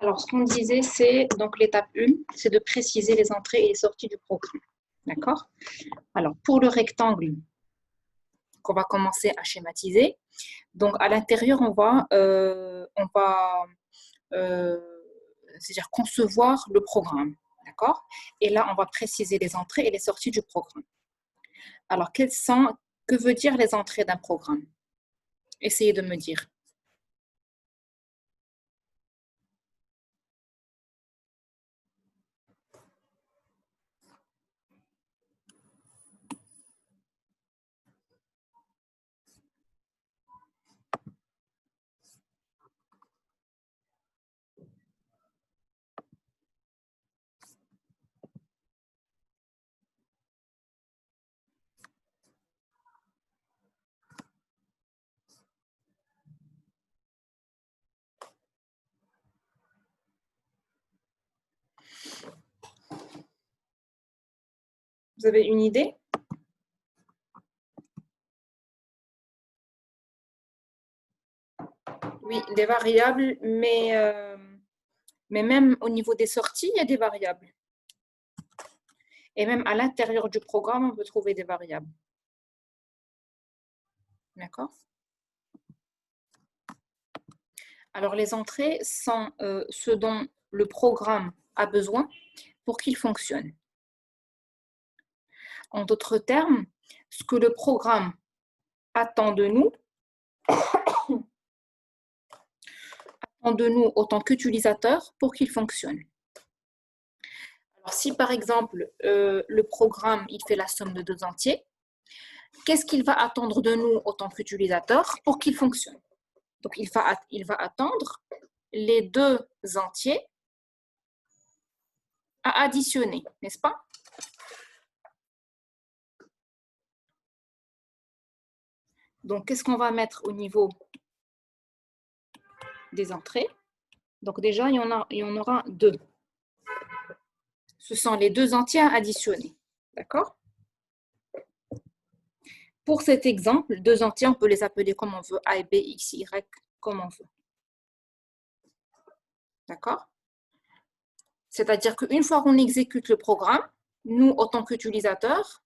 Alors, ce qu'on disait, c'est donc l'étape 1, c'est de préciser les entrées et les sorties du programme. D'accord? Alors, pour le rectangle qu'on va commencer à schématiser, donc à l'intérieur, on va c'est-à-dire concevoir le programme. D'accord? Et là, on va préciser les entrées et les sorties du programme. Alors, que veut dire les entrées d'un programme? Essayez de me dire. Vous avez une idée? Oui, des variables, mais même au niveau des sorties, il y a des variables. Et même à l'intérieur du programme, on peut trouver des variables. D'accord? Alors, les entrées sont ce dont le programme a besoin pour qu'il fonctionne. En d'autres termes, ce que le programme attend de nous autant qu'utilisateurs pour qu'il fonctionne. Alors, si par exemple, le programme il fait la somme de deux entiers, qu'est-ce qu'il va attendre de nous autant qu'utilisateurs pour qu'il fonctionne? Donc, il va attendre les deux entiers à additionner, n'est-ce pas? Donc, qu'est-ce qu'on va mettre au niveau des entrées? Donc, déjà, il y en aura deux. Ce sont les deux entiers à additionner. D'accord? Pour cet exemple, deux entiers, on peut les appeler comme on veut, A et B, X, Y, comme on veut. D'accord? C'est-à-dire qu'une fois qu'on exécute le programme, nous, autant qu'utilisateurs,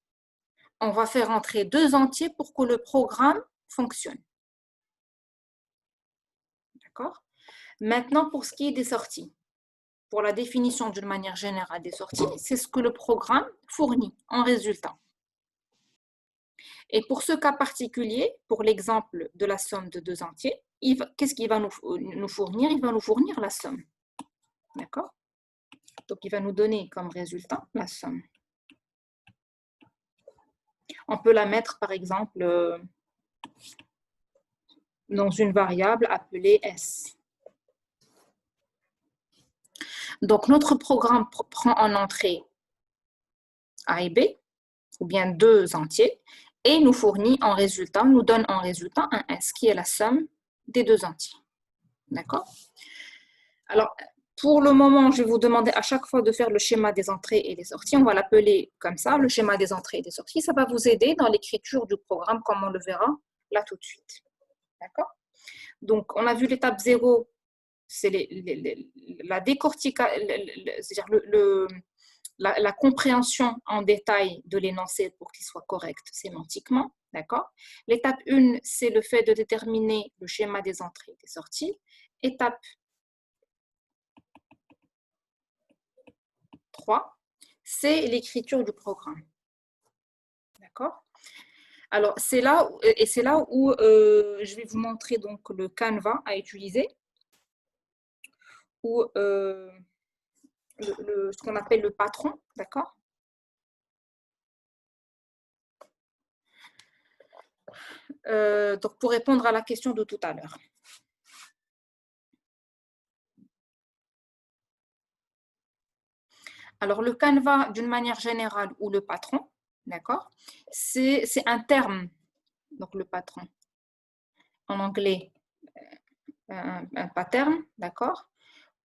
on va faire entrer deux entiers pour que le programme fonctionne. D'accord? Maintenant, pour ce qui est des sorties, pour la définition d'une manière générale des sorties, c'est ce que le programme fournit en résultat. Et pour ce cas particulier, pour l'exemple de la somme de deux entiers, qu'est-ce qu'il va nous fournir? Il va nous fournir la somme. D'accord? Donc, il va nous donner comme résultat la somme. On peut la mettre, par exemple, dans une variable appelée S. Donc, notre programme prend en entrée A et B, ou bien deux entiers, et nous fournit en résultat, nous donne en résultat un S, qui est la somme des deux entiers. D'accord? Alors, pour le moment, je vais vous demander à chaque fois de faire le schéma des entrées et des sorties. On va l'appeler comme ça, le schéma des entrées et des sorties. Ça va vous aider dans l'écriture du programme, comme on le verra là tout de suite. D'accord? Donc, on a vu l'étape 0, c'est la c'est-à-dire la compréhension en détail de l'énoncé pour qu'il soit correct sémantiquement. D'accord? L'étape 1, c'est le fait de déterminer le schéma des entrées et des sorties. Étape 3, c'est l'écriture du programme. D'accord? Alors, c'est là où je vais vous montrer donc le Canva à utiliser, ou ce qu'on appelle le patron, d'accord? Donc, pour répondre à la question de tout à l'heure. Alors, le Canva, d'une manière générale, ou le patron, d'accord? C'est un terme, donc le patron. En anglais, un pattern, d'accord?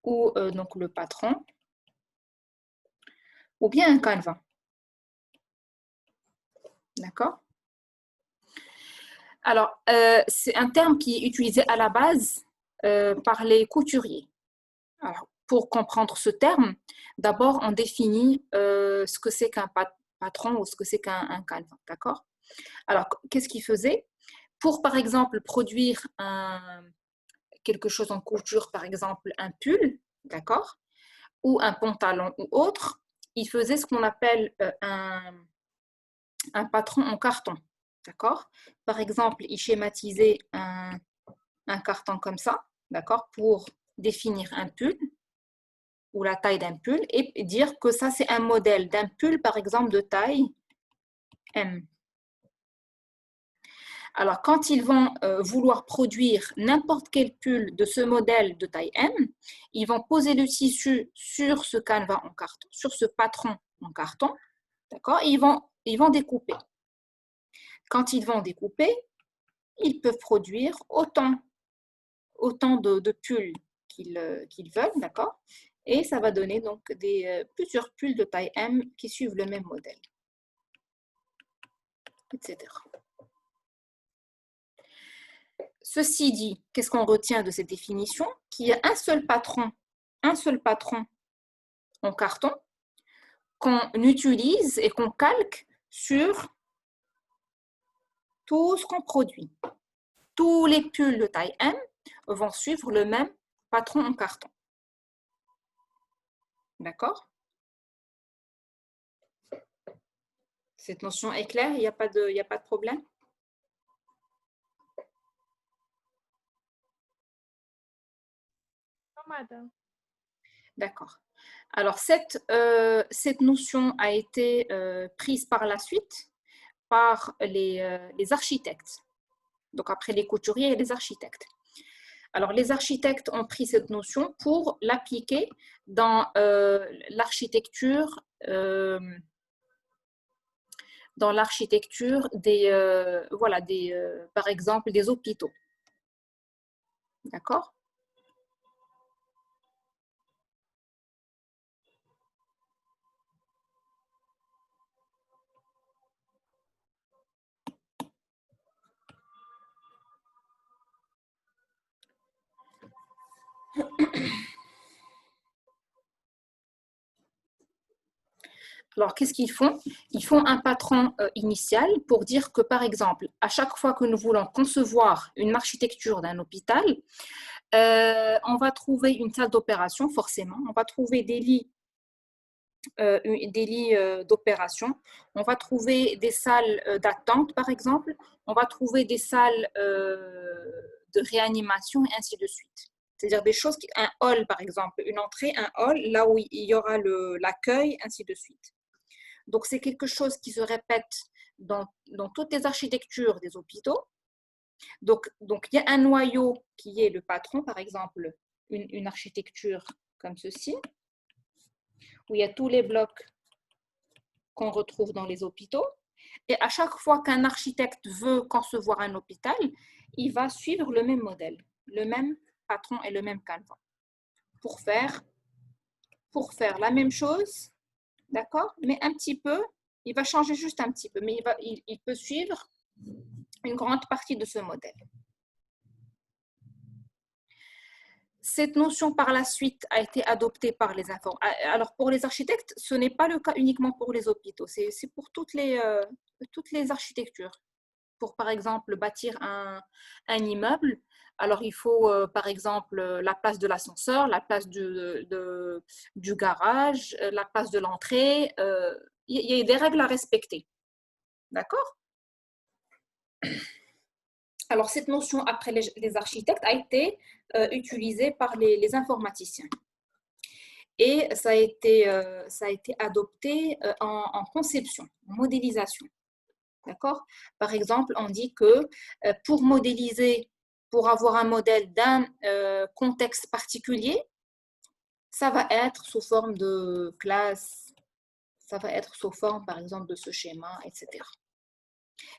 Ou donc le patron, ou bien un Canva. D'accord? Alors, c'est un terme qui est utilisé à la base par les couturiers. Alors, pour comprendre ce terme, d'abord, on définit ce que c'est qu'un patron ou ce que c'est qu'un canevas, d'accord? Alors, qu'est-ce qu'il faisait? Pour, par exemple, produire quelque chose en couture, par exemple, un pull, d'accord? Ou un pantalon ou autre, il faisait ce qu'on appelle un patron en carton, d'accord? Par exemple, il schématisait un carton comme ça, d'accord? Pour définir un pull ou la taille d'un pull et dire que ça, c'est un modèle d'un pull, par exemple, de taille M. Alors, quand ils vont vouloir produire n'importe quel pull de ce modèle de taille M, ils vont poser le tissu sur ce canevas en carton, sur ce patron en carton, d'accord? Ils vont découper. Quand ils vont découper, ils peuvent produire autant de pulls qu'ils veulent, d'accord? Et ça va donner donc plusieurs pulls de taille M qui suivent le même modèle, etc. Ceci dit, qu'est-ce qu'on retient de cette définition? Qu'il y a un seul patron en carton qu'on utilise et qu'on calque sur tout ce qu'on produit. Tous les pulls de taille M vont suivre le même patron en carton. D'accord? Cette notion est claire, il n'y a pas de problème? Non, madame. D'accord. Alors, cette notion a été prise par la suite par les architectes. Donc, après les couturiers et les architectes. Alors, les architectes ont pris cette notion pour l'appliquer dans l'architecture par exemple, des hôpitaux. D'accord? Alors, qu'est-ce qu'ils font? Ils font un patron initial pour dire que, par exemple, à chaque fois que nous voulons concevoir une architecture d'un hôpital, on va trouver une salle d'opération, forcément. On va trouver des lits d'opération. On va trouver des salles d'attente, par exemple. On va trouver des salles de réanimation et ainsi de suite. C'est-à-dire des choses, un hall, par exemple, une entrée, un hall, là où il y aura l'accueil, ainsi de suite. Donc, c'est quelque chose qui se répète dans toutes les architectures des hôpitaux. Donc, il y a un noyau qui est le patron, par exemple, une architecture comme ceci, où il y a tous les blocs qu'on retrouve dans les hôpitaux. Et à chaque fois qu'un architecte veut concevoir un hôpital, il va suivre le même modèle, le même patron et le même canevas pour faire la même chose, d'accord? Mais un petit peu, il va changer juste un petit peu, mais il peut suivre une grande partie de ce modèle. Cette notion, par la suite, a été adoptée par les informaticiens. Alors, pour les architectes, ce n'est pas le cas uniquement pour les hôpitaux, c'est pour toutes les architectures. Pour, par exemple, bâtir un immeuble, alors il faut, par exemple, la place de l'ascenseur, la place du garage, la place de l'entrée. Il y a des règles à respecter. D'accord? Alors, cette notion, après les architectes, a été utilisée par les informaticiens. Et ça a été adopté en conception, en modélisation. D'accord? Par exemple, on dit que pour modéliser, pour avoir un modèle d'un contexte particulier, ça va être sous forme de classe, ça va être sous forme, par exemple, de ce schéma, etc.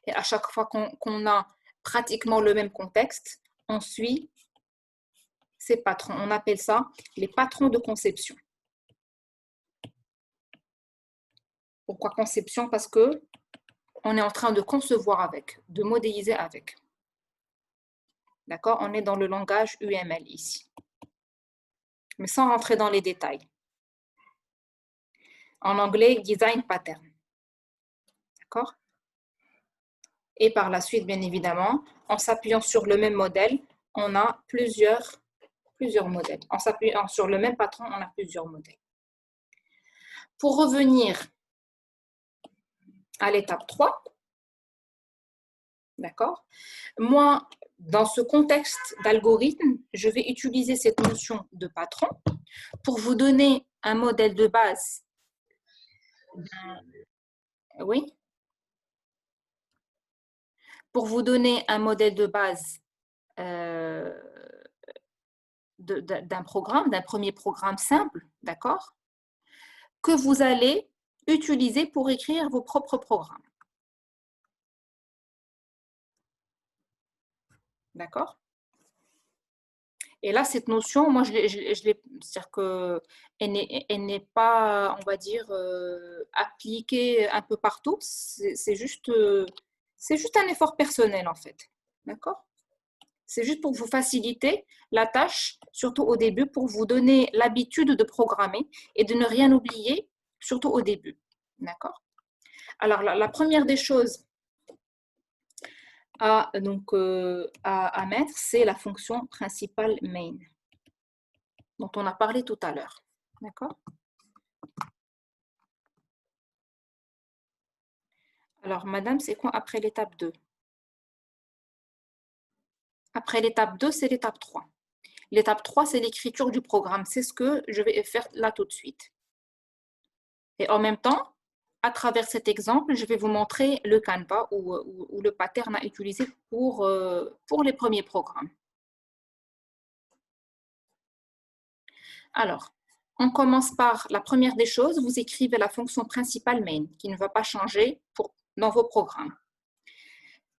Et à chaque fois qu'on a pratiquement le même contexte, on suit ces patrons. On appelle ça les patrons de conception. Pourquoi conception? Parce que on est en train de concevoir avec, de modéliser avec. D'accord? On est dans le langage UML ici. mais sans rentrer dans les détails. En anglais, design pattern. D'accord? Et par la suite, bien évidemment, en s'appuyant sur le même modèle, on a plusieurs modèles. En s'appuyant sur le même patron, on a plusieurs modèles. Pour revenir à l'étape 3, d'accord? Moi, dans ce contexte d'algorithme, je vais utiliser cette notion de patron pour vous donner un modèle de base. Oui? Pour vous donner un modèle de base d'un programme, d'un premier programme simple, d'accord? Que vous allez utiliser pour écrire vos propres programmes. D'accord? Et là, cette notion, moi, c'est-à-dire qu'elle n'est pas, on va dire, appliquée un peu partout. C'est juste un effort personnel, en fait. D'accord? C'est juste pour vous faciliter la tâche, surtout au début, pour vous donner l'habitude de programmer et de ne rien oublier, surtout au début. D'accord? Alors, la première des choses à mettre, c'est la fonction principale main, dont on a parlé tout à l'heure. D'accord? Alors, madame, c'est quoi après l'étape 2? Après l'étape 2, c'est l'étape 3. L'étape 3, c'est l'écriture du programme. C'est ce que je vais faire là tout de suite. Et en même temps, à travers cet exemple, je vais vous montrer le Canva ou le pattern à utiliser pour les premiers programmes. Alors, on commence par la première des choses, vous écrivez la fonction principale main qui ne va pas changer dans vos programmes.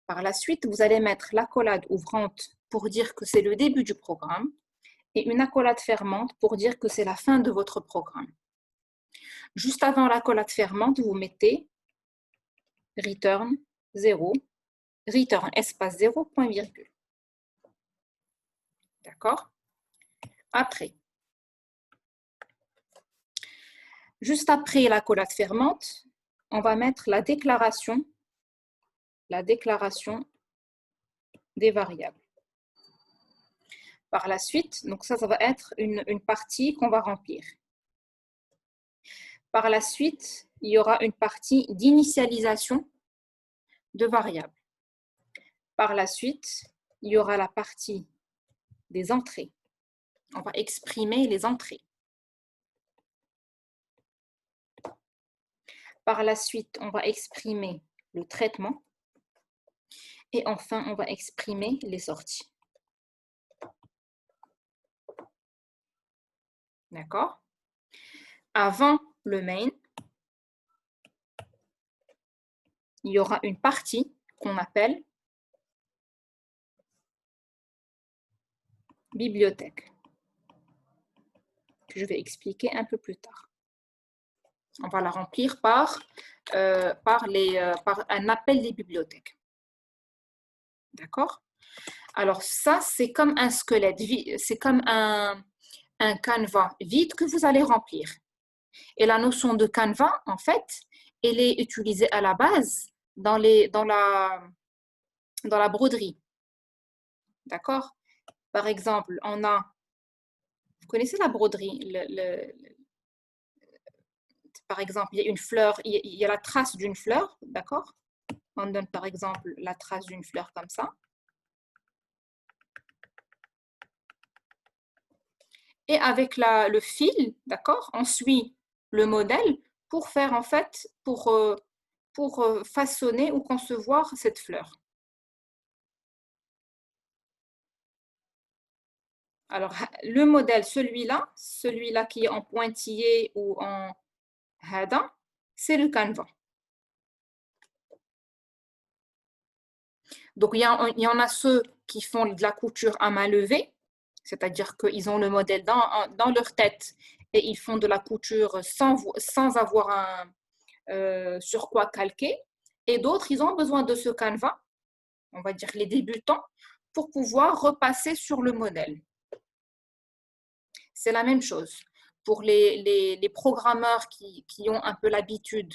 Par la suite, vous allez mettre l'accolade ouvrante pour dire que c'est le début du programme et une accolade fermante pour dire que c'est la fin de votre programme. Juste avant l'accolade fermante, vous mettez return 0, return espace 0, point virgule. D'accord? Après, juste après l'accolade fermante, on va mettre la déclaration des variables. Par la suite, donc ça va être une partie qu'on va remplir. Par la suite, il y aura une partie d'initialisation de variables. Par la suite, il y aura la partie des entrées. On va exprimer les entrées. Par la suite, on va exprimer le traitement. Et enfin, on va exprimer les sorties. D'accord? Avant le main, il y aura une partie qu'on appelle bibliothèque, que je vais expliquer un peu plus tard. On va la remplir par un appel des bibliothèques. D'accord? Alors ça, c'est comme un squelette, c'est comme un canevas vide que vous allez remplir. Et la notion de canevas, en fait, elle est utilisée à la base dans la broderie. D'accord? Par exemple, vous connaissez la broderie, par exemple, il y a une fleur, il y a la trace d'une fleur, d'accord? On donne par exemple la trace d'une fleur comme ça. Et avec le fil, d'accord, on suit le modèle pour faire en fait, pour façonner ou concevoir cette fleur. Alors, le modèle, celui-là qui est en pointillé ou en hada, c'est le canevas. Donc, il y en a ceux qui font de la couture à main levée, c'est-à-dire qu'ils ont le modèle dans leur tête et ils font de la couture sans avoir sur quoi calquer. Et d'autres, ils ont besoin de ce canevas, on va dire les débutants, pour pouvoir repasser sur le modèle. C'est la même chose. Pour les programmeurs qui ont un peu l'habitude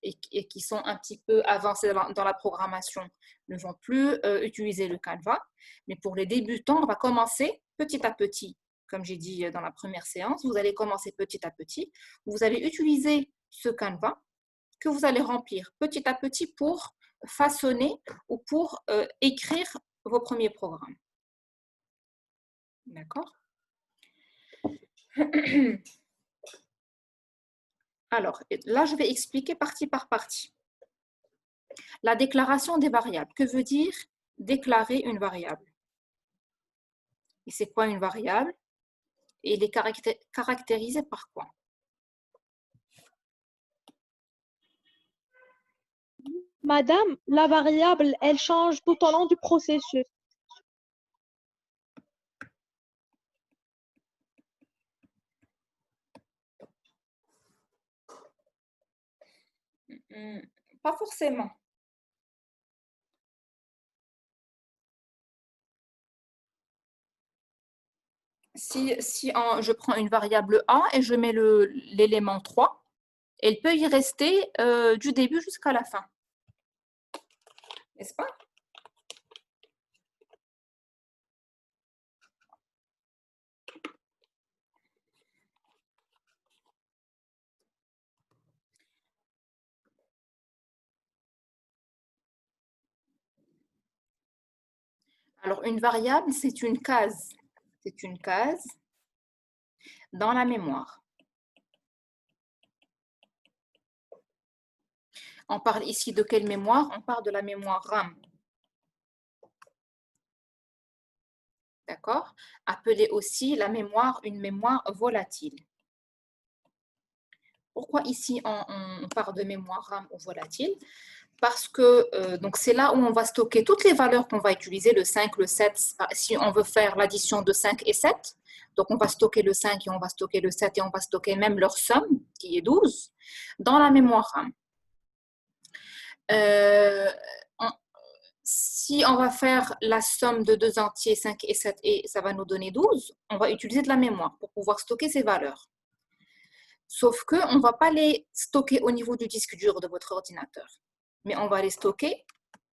et qui sont un petit peu avancés dans la programmation ne vont plus utiliser le Canva. Mais pour les débutants, on va commencer petit à petit. Comme j'ai dit dans la première séance, vous allez commencer petit à petit. Vous allez utiliser ce Canva que vous allez remplir petit à petit pour façonner ou pour écrire vos premiers programmes. D'accord? Alors, là, je vais expliquer partie par partie. La déclaration des variables. Que veut dire déclarer une variable? Et c'est quoi une variable? Et il est caractérisé par quoi? Madame, la variable, elle change tout au long du processus. Pas forcément. Si je prends une variable A et je mets l'élément 3, elle peut y rester du début jusqu'à la fin. N'est-ce pas? Alors, une variable, c'est une case. C'est une case dans la mémoire. On parle ici de quelle mémoire? On parle de la mémoire RAM. D'accord? Appelée aussi la mémoire, une mémoire volatile. Pourquoi ici on parle de mémoire RAM ou volatile? Parce que donc c'est là où on va stocker toutes les valeurs qu'on va utiliser, le 5, le 7, si on veut faire l'addition de 5 et 7. Donc on va stocker le 5 et on va stocker le 7 et on va stocker même leur somme, qui est 12, dans la mémoire RAM. Si on va faire la somme de deux entiers, 5 et 7, et ça va nous donner 12, on va utiliser de la mémoire pour pouvoir stocker ces valeurs. Sauf qu'on ne va pas les stocker au niveau du disque dur de votre ordinateur, mais on va les stocker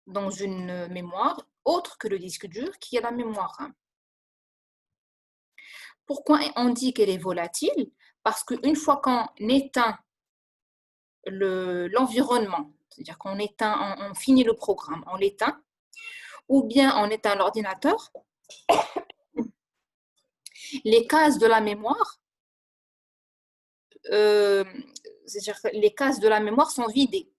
dans une mémoire autre que le disque dur, qui est la mémoire RAM. Pourquoi on dit qu'elle est volatile? Parce qu'une fois qu'on éteint l'environnement, c'est-à-dire qu'on éteint, on finit le programme, on l'éteint, ou bien on éteint l'ordinateur, les cases de la mémoire, c'est-à-dire que les cases de la mémoire sont vidées.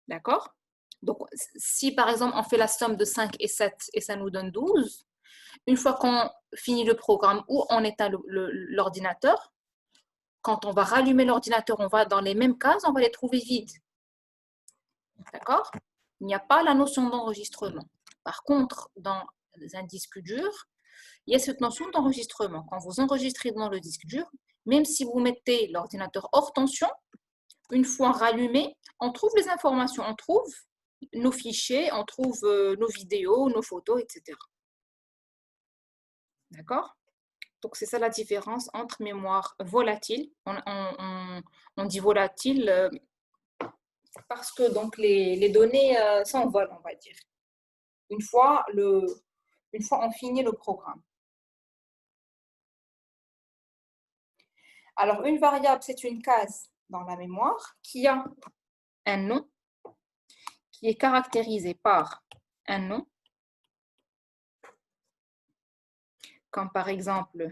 D'accord? Donc, si par exemple on fait la somme de 5 et 7 et ça nous donne 12, une fois qu'on finit le programme ou on éteint l'ordinateur, quand on va rallumer l'ordinateur, on va dans les mêmes cases, on va les trouver vides. D'accord? Il n'y a pas la notion d'enregistrement. Par contre, dans un disque dur, il y a cette notion d'enregistrement. Quand vous enregistrez dans le disque dur, même si vous mettez l'ordinateur hors tension, une fois rallumé, on trouve les informations, on trouve nos fichiers, on trouve nos vidéos, nos photos, etc. D'accord? Donc, c'est ça la différence entre mémoire volatile. On dit volatile parce que donc, les données s'envolent, on va dire. Une fois on finit le programme. Alors, une variable, c'est une case dans la mémoire qui a un nom, qui est caractérisé par un nom, comme par exemple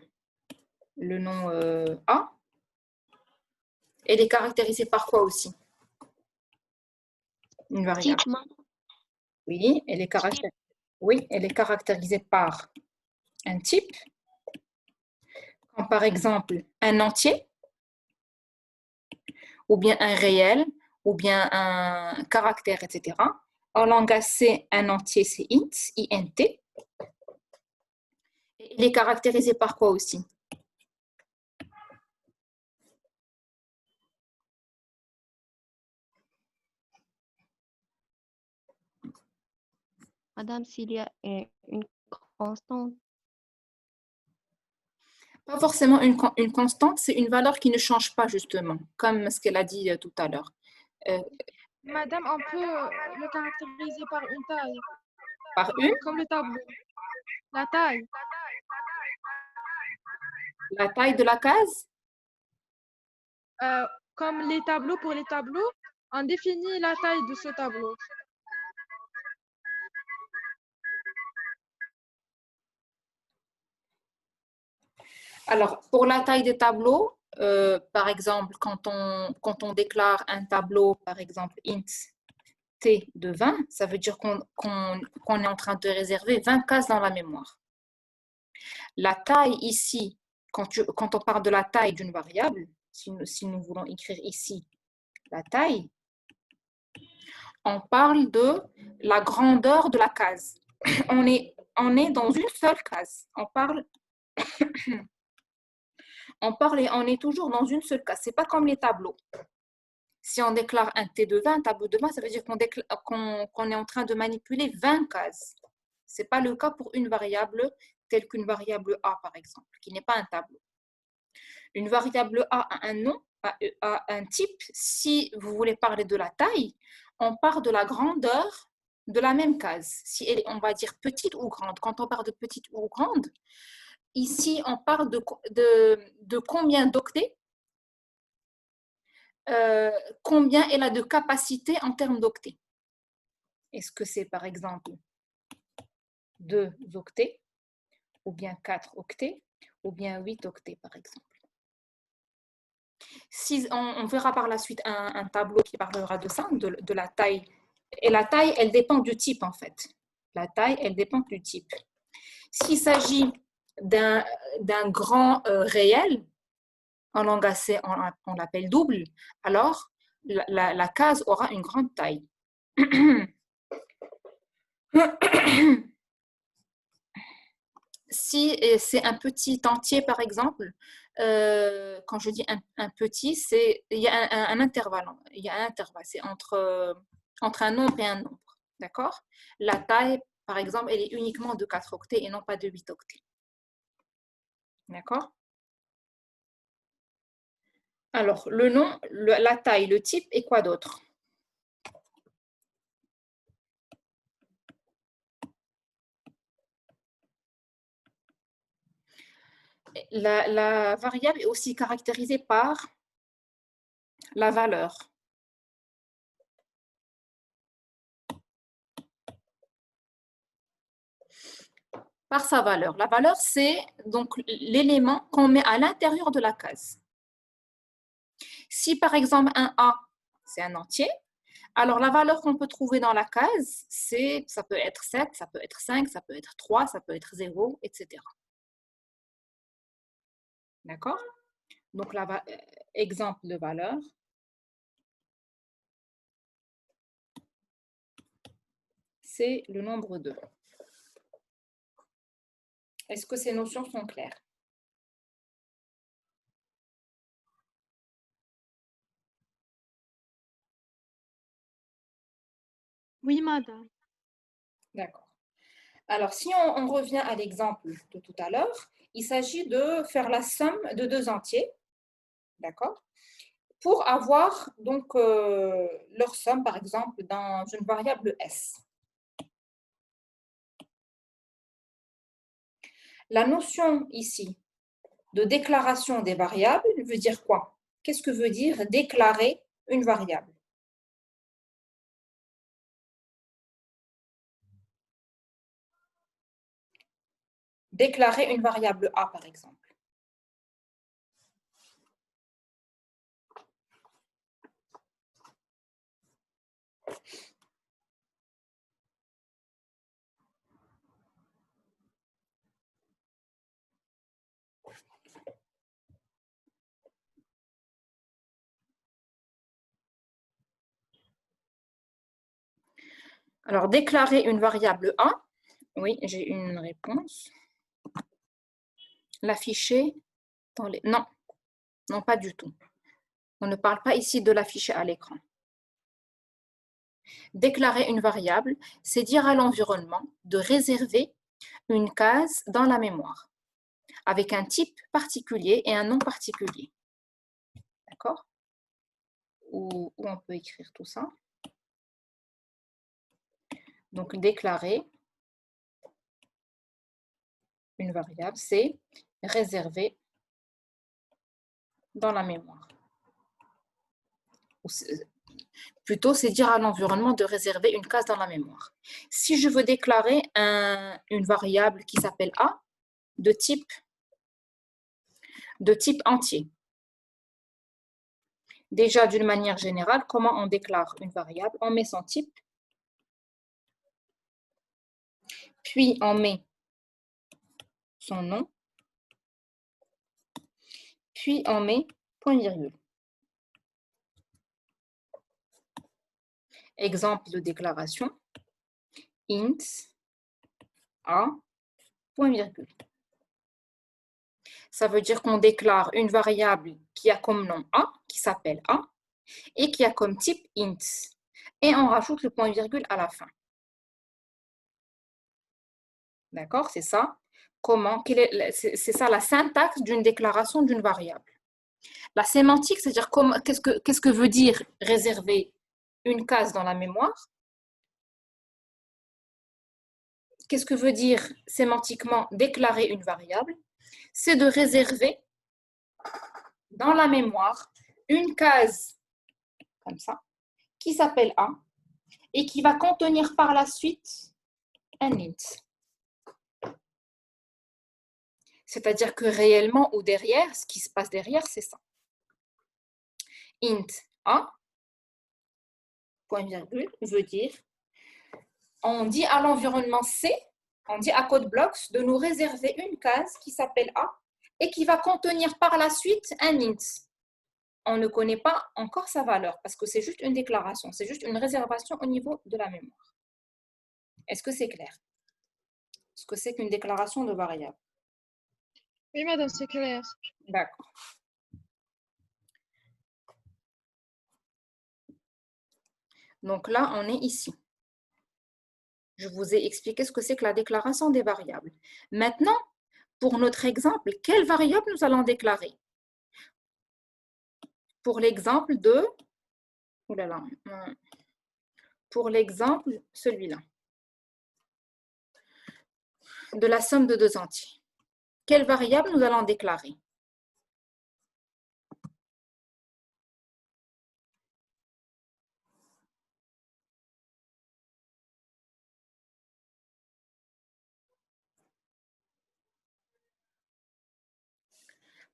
le nom A. Elle est caractérisée par quoi aussi? Une variable. Oui, elle est caractérisée par un type, comme par exemple un entier, ou bien un réel, ou bien un caractère, etc. En langage C, un entier, c'est int, int. Il est caractérisé par quoi aussi? Madame, s'il y a une constante. Pas forcément une constante, c'est une valeur qui ne change pas justement, comme ce qu'elle a dit tout à l'heure. Madame, on peut le caractériser par une taille, Par une, comme le tableau. La taille. la taille de la case. Comme les tableaux, pour les tableaux, on définit la taille de ce tableau. Alors, pour la taille des tableaux, par exemple, quand on déclare un tableau, par exemple, int t de 20, ça veut dire qu'on est en train de réserver 20 cases dans la mémoire. La taille ici, quand on parle de la taille d'une variable, si nous voulons écrire ici la taille, on parle de la grandeur de la case. On est dans une seule case. On parle et on est toujours dans une seule case. Ce n'est pas comme les tableaux. Si on déclare un T de 20, un tableau de 20, ça veut dire qu'on est en train de manipuler 20 cases. Ce n'est pas le cas pour une variable telle qu'une variable A, par exemple, qui n'est pas un tableau. Une variable A a un nom, a un type. Si vous voulez parler de la taille, on part de la grandeur de la même case. Si elle est, on va dire, petite ou grande. Quand on parle de petite ou grande, ici, on parle de combien d'octets, combien elle a de capacité en termes d'octets. Est-ce que c'est, par exemple, 2 octets, ou bien 4 octets, ou bien 8 octets, par exemple. Si on verra par la suite un tableau qui parlera de ça, de la taille. Et la taille, elle dépend du type, en fait. La taille, elle dépend du type. S'il s'agit d'un grand réel, en langage C, on l'appelle double, alors la case aura une grande taille. Si c'est un petit entier, par exemple, quand je dis un petit, il y a un intervalle. Il y a un intervalle, c'est entre un nombre et un nombre. D'accord? La taille, par exemple, elle est uniquement de 4 octets et non pas de 8 octets. D'accord? Alors, le nom, la taille, le type et quoi d'autre? La variable est aussi caractérisée par la valeur. Par sa valeur. La valeur, c'est donc l'élément qu'on met à l'intérieur de la case. Si par exemple un A, c'est un entier, alors la valeur qu'on peut trouver dans la case, ça peut être 7, ça peut être 5, ça peut être 3, ça peut être 0, etc. D'accord? Donc, exemple de valeur. C'est le nombre 2. Est-ce que ces notions sont claires? Oui, madame. D'accord. Alors, si on revient à l'exemple de tout à l'heure, il s'agit de faire la somme de 2 entiers, d'accord, pour avoir donc leur somme, par exemple, dans une variable S. La notion ici de déclaration des variables veut dire quoi? Qu'est-ce que veut dire déclarer une variable? Déclarer une variable A, par exemple. Alors, déclarer une variable A, oui, j'ai une réponse. L'afficher dans les... Non, non, pas du tout. On ne parle pas ici de l'afficher à l'écran. Déclarer une variable, c'est dire à l'environnement de réserver une case dans la mémoire. avec un type particulier et un nom particulier. D'accord? Où on peut écrire tout ça. Donc, déclarer une variable, c'est réserver dans la mémoire. Plutôt, c'est dire à l'environnement de réserver une case dans la mémoire. Si je veux déclarer une variable qui s'appelle A de type entier, déjà d'une manière générale, comment on déclare une variable? On met son type, puis on met son nom, puis on met point virgule. Exemple de déclaration, int A, point virgule. Ça veut dire qu'on déclare une variable qui a comme nom A, qui s'appelle A, et qui a comme type int. Et on rajoute le point virgule à la fin. D'accord? C'est ça. C'est ça la syntaxe d'une déclaration d'une variable. La sémantique, c'est-à-dire qu'est-ce que veut dire réserver une case dans la mémoire? Qu'est-ce que veut dire sémantiquement déclarer une variable? C'est de réserver dans la mémoire une case comme ça qui s'appelle A et qui va contenir par la suite un int. C'est-à-dire que réellement ou derrière, ce qui se passe derrière, c'est ça. Int A, point virgule, veut dire, on dit à l'environnement C, on dit à CodeBlocks de nous réserver une case qui s'appelle A et qui va contenir par la suite un int. On ne connaît pas encore sa valeur parce que c'est juste une déclaration, c'est juste une réservation au niveau de la mémoire. Est-ce que c'est clair? Ce que c'est qu'une déclaration de variable? Oui, madame, c'est clair. D'accord. Donc là, on est ici. Je vous ai expliqué ce que c'est que la déclaration des variables. Maintenant, pour notre exemple, quelle variable nous allons déclarer? Pour l'exemple de... Oh là là. Pour l'exemple, celui-là. De la somme de deux entiers. Quelle variable nous allons déclarer?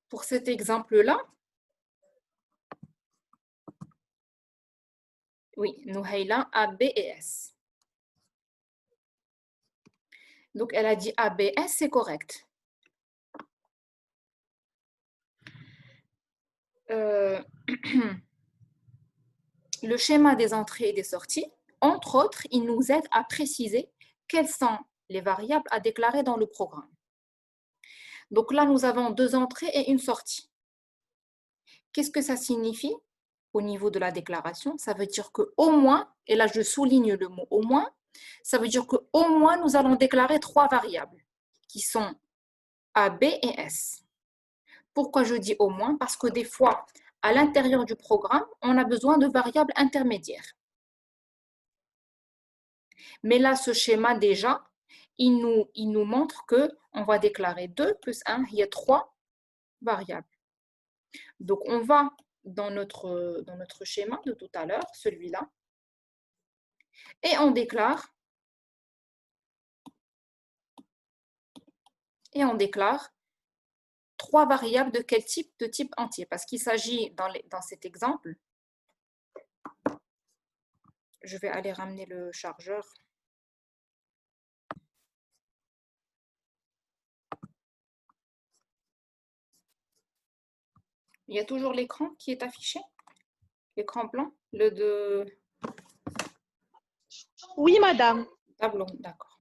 Pour cet exemple-là, oui, Nouhaïla, A, B et S. Donc, elle a dit A, B, S, c'est correct. Le schéma des entrées et des sorties, entre autres, il nous aide à préciser quelles sont les variables à déclarer dans le programme. Donc là, nous avons deux entrées et une sortie. Qu'est-ce que ça signifie au niveau de la déclaration? Ça veut dire qu'au moins, et là je souligne le mot au moins, ça veut dire qu'au moins nous allons déclarer trois variables qui sont A, B et S. Pourquoi je dis au moins? Parce que des fois, à l'intérieur du programme, on a besoin de variables intermédiaires. Mais là, ce schéma déjà, il nous montre qu'on va déclarer 2 plus 1, il y a 3 variables. Donc, on va dans notre schéma de tout à l'heure, celui-là, et on déclare trois variables de quel type? De type entier. Parce qu'il s'agit, dans cet exemple, je vais aller ramener le chargeur. Il y a toujours l'écran qui est affiché? L'écran blanc? Le de... Oui, madame. Tableau, d'accord.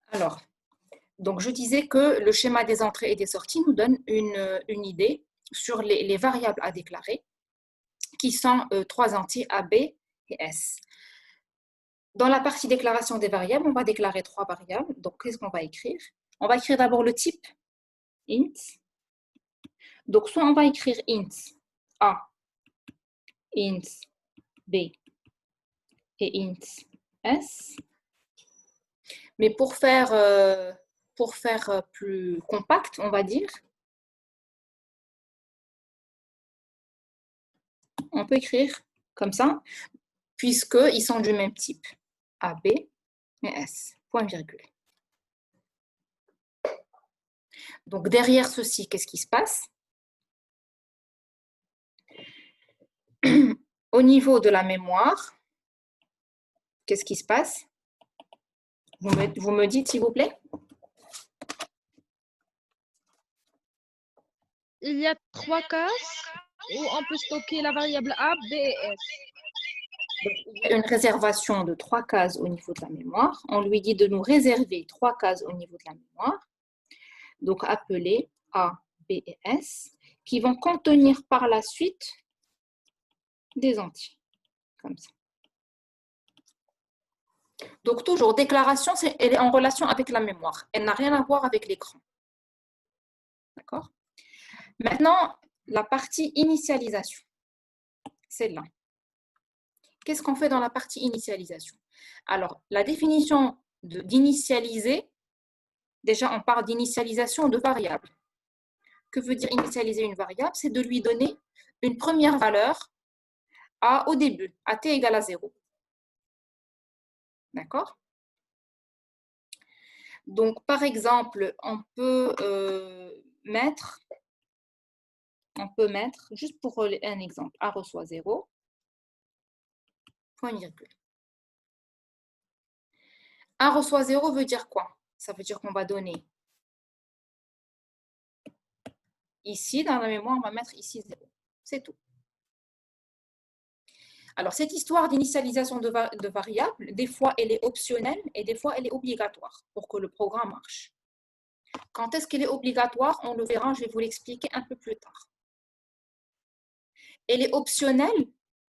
Alors, donc je disais que le schéma des entrées et des sorties nous donne une idée sur les variables à déclarer, qui sont trois entiers A, B et S. Dans la partie déclaration des variables, on va déclarer 3 variables. Donc, qu'est-ce qu'on va écrire? On va écrire d'abord le type, int. Donc, soit on va écrire int A, int B et int S. Mais pour faire plus compact, on va dire, on peut écrire comme ça, puisqu'ils sont du même type, A, B et S, point virgule. Donc, derrière ceci, qu'est-ce qui se passe? Au niveau de la mémoire, qu'est-ce qui se passe? Vous me dites, s'il vous plaît? Il y a 3 cases où on peut stocker la variable A, B et S. Il y a une réservation de 3 cases au niveau de la mémoire. On lui dit de nous réserver 3 cases au niveau de la mémoire, donc appelées A, B et S, qui vont contenir par la suite des entiers, comme ça. Donc toujours, déclaration, elle est en relation avec la mémoire. Elle n'a rien à voir avec l'écran. D'accord? Maintenant, la partie initialisation. Celle-là. Qu'est-ce qu'on fait dans la partie initialisation? Alors, la définition d'initialiser, déjà on parle d'initialisation de variable. Que veut dire initialiser une variable? C'est de lui donner une première valeur au début, à t égale à 0. D'accord? Donc, par exemple, on peut mettre, juste pour un exemple, A reçoit 0, point virgule. A reçoit 0 veut dire quoi? Ça veut dire qu'on va donner ici, dans la mémoire, on va mettre ici 0. C'est tout. Alors, cette histoire d'initialisation de variables, des fois, elle est optionnelle et des fois, elle est obligatoire pour que le programme marche. Quand est-ce qu'elle est obligatoire? On le verra, je vais vous l'expliquer un peu plus tard. Elle est optionnelle,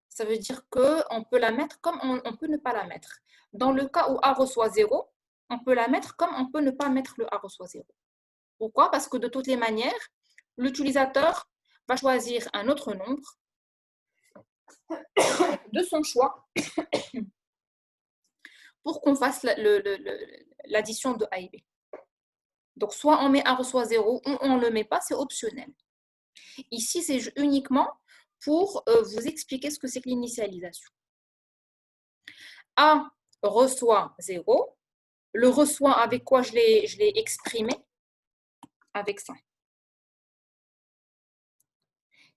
ça veut dire qu'on peut la mettre comme on peut ne pas la mettre. Dans le cas où A reçoit 0, on peut la mettre comme on peut ne pas mettre le A reçoit 0. Pourquoi? Parce que de toutes les manières, l'utilisateur va choisir un autre nombre de son choix pour qu'on fasse l'addition de A et B. Donc, soit on met A reçoit 0 ou on ne le met pas, c'est optionnel. Ici, c'est uniquement pour vous expliquer ce que c'est que l'initialisation. A reçoit 0. Le reçoit avec quoi je l'ai exprimé? Avec ça.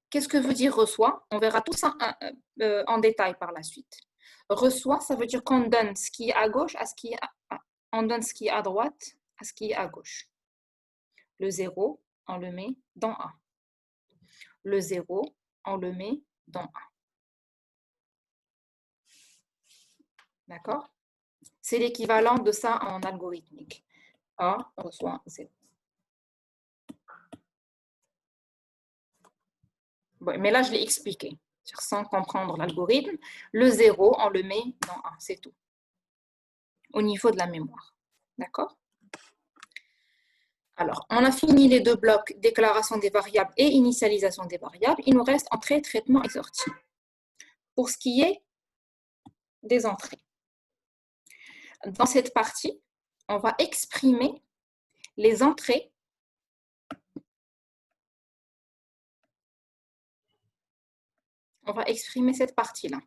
Qu'est-ce que veut dire reçoit? On verra tout ça en détail par la suite. Reçoit, ça veut dire qu'on donne ce qui est à gauche à ce qui est on donne ce qui est à droite à ce qui est à gauche. Le 0, on le met dans A. Le 0, on le met dans A. D'accord? C'est l'équivalent de ça en algorithmique. A reçoit 0. Bon, mais là, je l'ai expliqué. Sans comprendre l'algorithme, le 0, on le met dans A, c'est tout. Au niveau de la mémoire. D'accord? Alors, on a fini les deux blocs, déclaration des variables et initialisation des variables. Il nous reste entrée, traitement et sortie. Pour ce qui est des entrées. Dans cette partie, on va exprimer les entrées on va exprimer cette partie-là,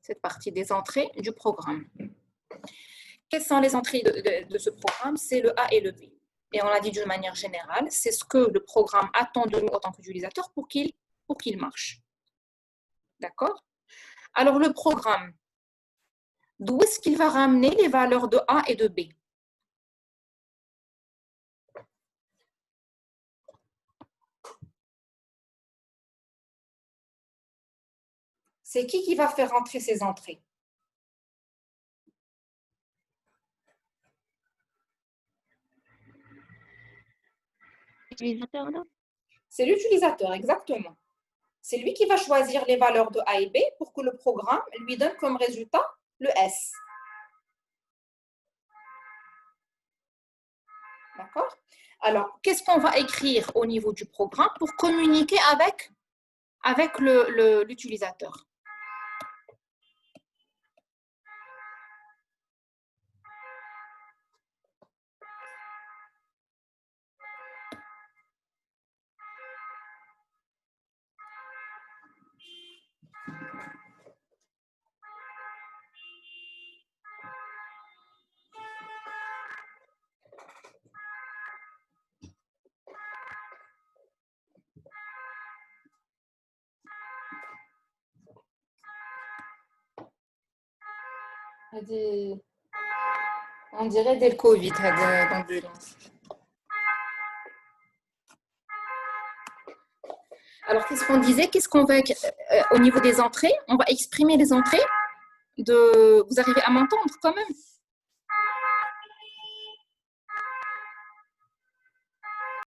cette partie des entrées du programme. Quelles sont les entrées de ce programme? C'est le A et le B. Et on l'a dit d'une manière générale, c'est ce que le programme attend de nous en tant qu'utilisateur pour qu'il marche. D'accord? Alors, le programme, d'où est-ce qu'il va ramener les valeurs de A et de B? C'est qui va faire rentrer ces entrées? L'utilisateur, là. C'est l'utilisateur, exactement. C'est lui qui va choisir les valeurs de A et B pour que le programme lui donne comme résultat le S. D'accord? Alors, qu'est-ce qu'on va écrire au niveau du programme pour communiquer avec l'utilisateur? On dirait dès le Covid, l'ambulance. Alors, qu'est-ce qu'on disait? Qu'est-ce qu'on va au niveau des entrées? On va exprimer les entrées de. Vous arrivez à m'entendre quand même?